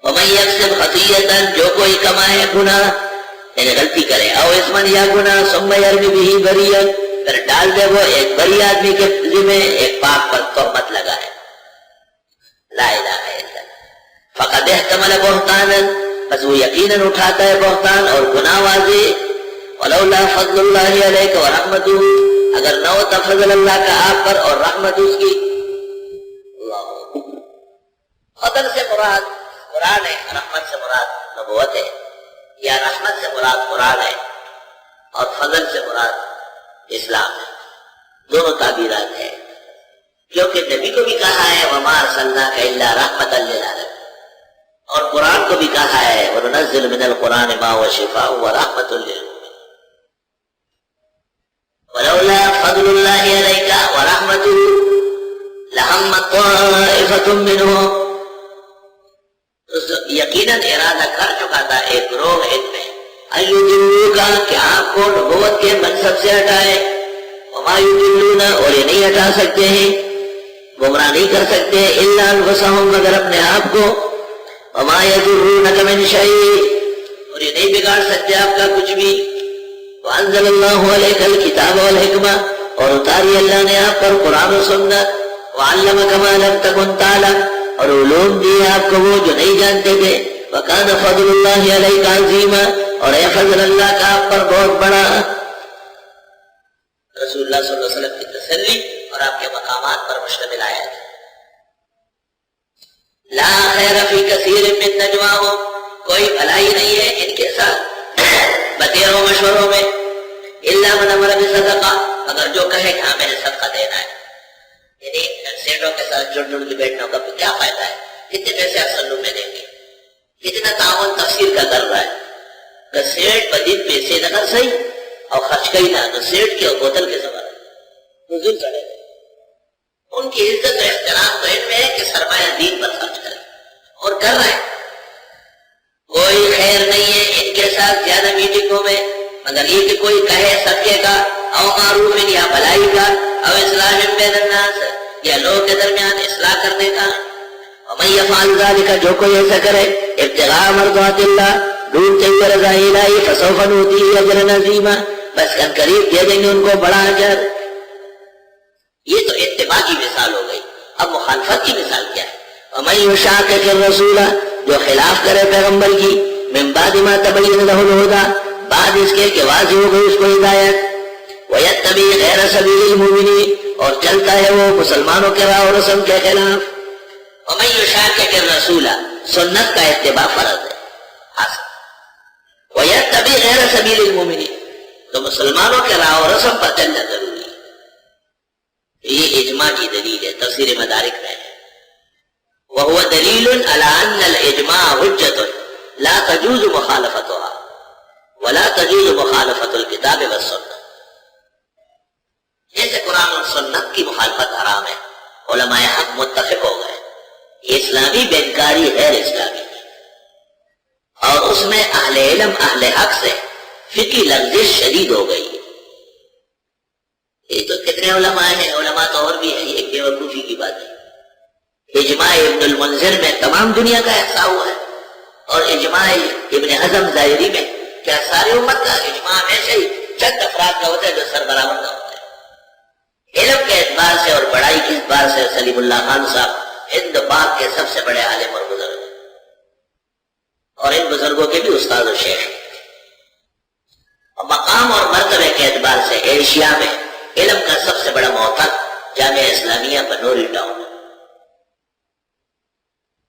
وَمَن يَكْسِبْ خَطِيئَةً جو کوئی کمائے گناہ یعنی غلطی کرے او اسمن یا گناہ ثم يرمي به بريئا پھر ڈال دے وہ ایک بری آدمی کے ذمہ ایک پاک پر تہمت لگائے لا الہ الا اللہ فقد احتمل بہتانا بس وہ یقیناً اٹھاتا ہے بہتان اور گناہ واضح ولولا فضل اللہ علیک ورحمتہ اگر نہ ہوتا فضل اللہ کا آپ پر اور رحمت اس کی فضل سے مراد قرآن ہے رحمت سے مراد نبوت ہے یا رحمت سے مراد قرآن ہے اور فضل سے مراد اسلام ہے دونوں تعبیرات ہیں کیونکہ نبی کو بھی کہا ہے وما ارسلناک الا رحمۃ للعالمین اور قرآن کو بھی کہا ہے وَنُنَزِّلُ مِنَ الْقُرْآنِ مَا هُوَ شِفَاءٌ وَرَحْمَةٌ لِلْمُؤْمِنِينَ وَلَوْلَا فَضْلُ اللَّهِ عَلَيْكَ وَرَحْمَتُهُ لَهَمَّتْ طَائِفَةٌ مِّنْهُمْ یقیناً ارادہ کر چکا تھا ایک گروہ ان میں اَيُضِلُّوكَ کہ آپ کو نبوت کے منصب سے ہٹائے وَمَا يُضِلُّونَ اور یہ نہیں ہٹا سکتے ہیں گمراہ نہیں کر سکتے إِلَّا أَنفُسَهُمْ مگر اپنے آپ کو وَمَا يَضُرُّونَكَ مِنْ شَيْءٍ اور یہ نہیں بگاڑ سکتے آپ کا کچھ بھی وَأَنزَلَ اللَّهُ عَلَيْكَ الْكِتَابَ وَالْحِكْمَةَ اور اتاری اللہ نے آپ پر قرآن و سنت وَعَلَّمَكَ مَا لَمْ تَكُنْ تَعْلَمْ اور علوم دی آپ کو وہ جو نہیں جانتے تھے وَكَانَ فَضْلُ اللَّهِ عَلَيْكَ عَظِيمًا اور اے فضل اللہ کا آپ پر بہت بڑا رسول اللہ صلی اللہ علیہ وسلم کی تسلی اور آپ کے مقامات پر مشتمل آیا ہے لا خیر فی کثیر من نجواہم کوئی بھلائی نہیں ہے ان کے ساتھ بتیروں مشوروں میں الا من امر بصدقہ مگر جو کہے کہ ہاں میں نے صدقہ دینا ہے یعنی سیٹوں کے ساتھ جڑ کے بیٹھنے کا کیا فائدہ ہے کتنے پیسے اصل میں دیں گے کتنا تعاون تفسیر کا کر رہا ہے کہ سیٹ بدین پیسے نہ کر صحیح اور خرچ کئی نہ تو سیٹ کے اور بوتل کے سوال حضور چڑھے گئے ان کی عزت و احترام تو ان میں ہے کہ سرمایہ دین پر خرچ کرے اور کر رہے ہیں کوئی خیر نہیں ہے ان کے ساتھ زیادہ میٹنگوں میں مگر یہ کہ کوئی کہے صدقے کا او معروف یا بھلائی کا او اصلاح بین الناس یا لوگوں کے درمیان اصلاح کرنے کا ومن یفعل ذلک جو کوئی ایسا کرے ابتغاء مرضات اللہ ڈھونڈتے ہوئے رضا الہی فسوف نؤتیہ اجرا عظیما بس ان قریب دے دیں گے ان کو بڑا اجر یہ تو اتباع کی مثال ہو گئی اب مخالفت کی مثال کیا ہے ومن یشاقق الرسول جو خلاف کرے پیغمبر کی من بعد ما تبین له الهدى بعد اس کے کہ واضح ہو گئی اس کو ہدایت وَيَتَّبِعْ غَيْرَ سَبِيلِ الْمُؤْمِنِينَ اور چلتا ہے وہ مسلمانوں کے راہ و رسم کے خلاف وَمَن يُشَاقِقِ الرَّسُولَ سنت کا اتباع فرض ہے وَيَتَّبِعْ غَيْرَ سَبِيلِ الْمُؤْمِنِينَ تو مسلمانوں کے راہ و رسم پر چلنا ضروری ہے یہ اجماع کی دلیل ہے تفسیر مدارک میں ہے وَهُوَ دَلِيلٌ عَلَىٰ أَنَّ الْإِجْمَاعَ حُجَّةٌ لَا تَجُوزُ مُخَالَفَتُهَا وَلَا تَجُوزُ مُخَالَفَةُ الْكِتَابِ وَالسُّنَّةِ جیسے قرآن اور سنت کی مخالفت حرام ہے علماء حق متفق ہو گئے یہ اسلامی بینکاری غیر اسلامی ہے اور اس میں اہل علم اہل حق سے فقہی لغزش شدید ہو گئی ہے یہ تو کتنے علماء ہیں علماء تو اور بھی ہیں یہ بیوقوفی کی بات ہے اجماع ابن المنذر میں تمام دنیا کا احساس ہوا ہے اور اجماع ابن حزم ظاہری میں کیا ساری امت کا اجماع ہمیشہ ہی چند افراد کا ہوتا ہے جو سربراہ کا ہوتا ہے علم کے اعتبار سے اور بڑائی کے اعتبار سے سلیم اللہ خان صاحب ہند پاک کے سب سے بڑے عالم اور بزرگ ہیں اور ان بزرگوں کے بھی استاد و شیخ ہیں اور مقام اور مرتبے کے اعتبار سے ایشیا میں علم کا سب سے بڑا موقع جامعہ اسلامیہ بنوری ٹاؤن ہے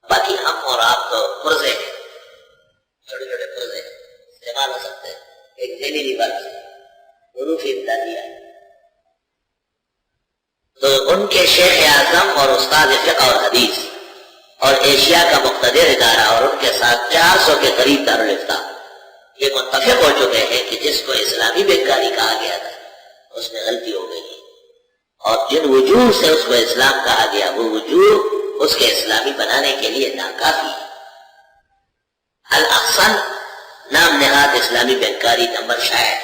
باقی ہم اور آپ تو پرزے ہیں چھوٹے چھوٹے پرزے استعمال ہو سکتے ہیں ایک دلیلی بات حروف امدادیہ تو ان کے شیخ اعظم اور استاد فقہ اور حدیث اور ایشیا کا مقتدر ادارہ اور ان کے ساتھ 400 کے قریب دارالفتہ یہ متفق ہو چکے ہیں کہ جس کو اسلامی بینکاری کہا گیا تھا اس میں غلطی ہو گئی اور جن وجوہ سے اس کو اسلام کہا گیا وہ وجوہ اس کے اسلامی بنانے کے لیے ناکافی ہے الاحسن نام نہاد اسلامی بینکاری نمبر شائع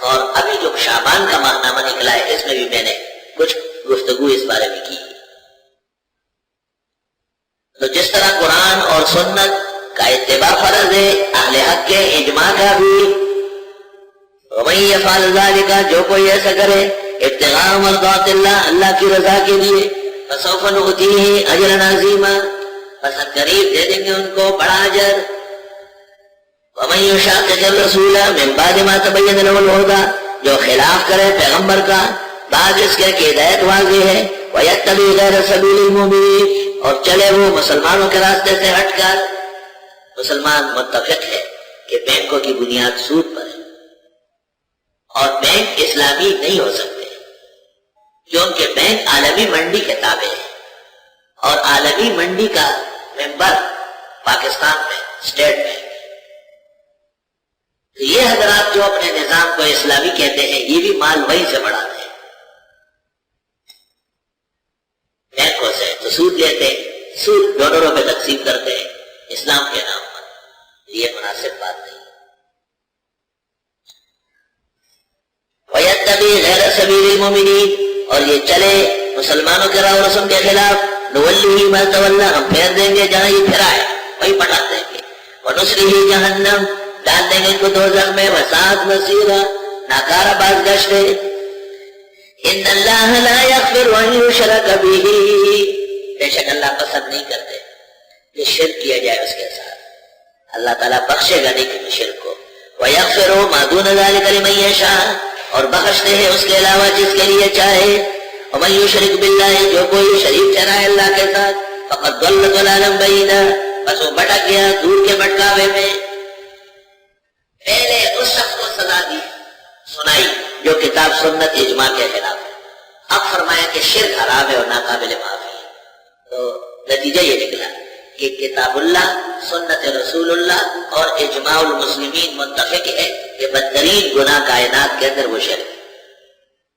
اور ابھی جو شعبان کا ماہنامہ نکلا ہے اس میں بھی میں نے کچھ گفتگو اس بارے میں کی تو جس طرح قرآن اور سنت کا اتباع فرض ہے، اہل حق کے اجماع کا بھی. وَمَن يَفْعَلْ ذَلِكَ، جو کوئی ایسا کرے ابتغاء مرضات اللہ، اللہ کی رضا کے لیے، فَسَوْفَ نُؤْتِيهِ أَجْرًا عَظِيمًا، بس قریب دے دیں گے ان کو بڑا اجر. وَمَن يُشَاقِقِ الرَّسُولَ مِن بَعْدِ مَا تَبَيَّنَ لَهُ الْهُدَىٰ، جو خلاف کرے پیغمبر کا بعد اس کے کہ ہدایت واضح ہے، وَيَتَّبِعْ غَيْرَ سَبِيلِ الْمُؤْمِنِينَ، اور چلے وہ مسلمانوں کے راستے سے ہٹ کر. مسلمان متفق ہے کہ بینکوں کی بنیاد سود پر ہے اور بینک اسلامی نہیں ہو سکتے، کیونکہ بینک عالمی منڈی کے تابع ہے اور عالمی منڈی کا ممبر پاکستان میں اسٹیٹ بینک. تو یہ حضرات جو اپنے نظام کو اسلامی کہتے ہیں، یہ بھی مال وہیں سے بڑھاتے ہیں، بینکوں سے تو سود لیتے ہیں، سود ڈالروں پہ تقسیم کرتے ہیں اسلام کے نام پر. یہ مناسب بات نہیں. وَيَتَّبِعْ غَيْرَ سَبِيلِ الْمُؤْمِنِينَ، اور یہ چلے مسلمانوں کے راہ و رسم کے خلاف، نُوَلِّهِ مَا تَوَلَّىٰ، ہم پھیر دیں گے جہاں یہ پھرائے، وہی پٹا دیں گے. وَنُصْلِهِ جَهَنَّمَ، ڈال دیں گے ان کو دوزخ میں، وَسَاءَتْ مَصِيرًا، ناکارہ بازگشت ہے. إِنَّ اللَّهَ لَا يَغْفِرُ أَن يُشْرَكَ بِهِ، بے شک اللہ پسند نہیں کرتے کہ شرک کیا جائے اس کے ساتھ، اللہ تعالیٰ بخشے گا نہیں کہ شرک کو. وَيَغْفِرُ مَا دُونَ ذَلِكَ لِمَن يَشَاءُ، اور بخشتے ہیں اس کے علاوہ جس کے لیے چاہے. وَمَن يُشْرِكْ بِاللَّهِ، جو کوئی شریک ٹھہرائے اللہ کے ساتھ، فَقَدْ ضَلَّ ضَلَالًا بَعِيدًا، بس وہ بھٹک گیا دور کے بھٹکاوے میں. پہلے اس شخص کو سزا دی سنائی جو کتاب سنت اجماع کے خلاف ہے، اب فرمایا کہ شرک حرام ہے اور ناقابل معافی ہے. تو نتیجہ یہ نکلا کہ کتاب اللہ، سنت رسول اللہ اور اجماع المسلمین متفق ہے کہ بدترین گناہ کائنات کے اندر وہ شرک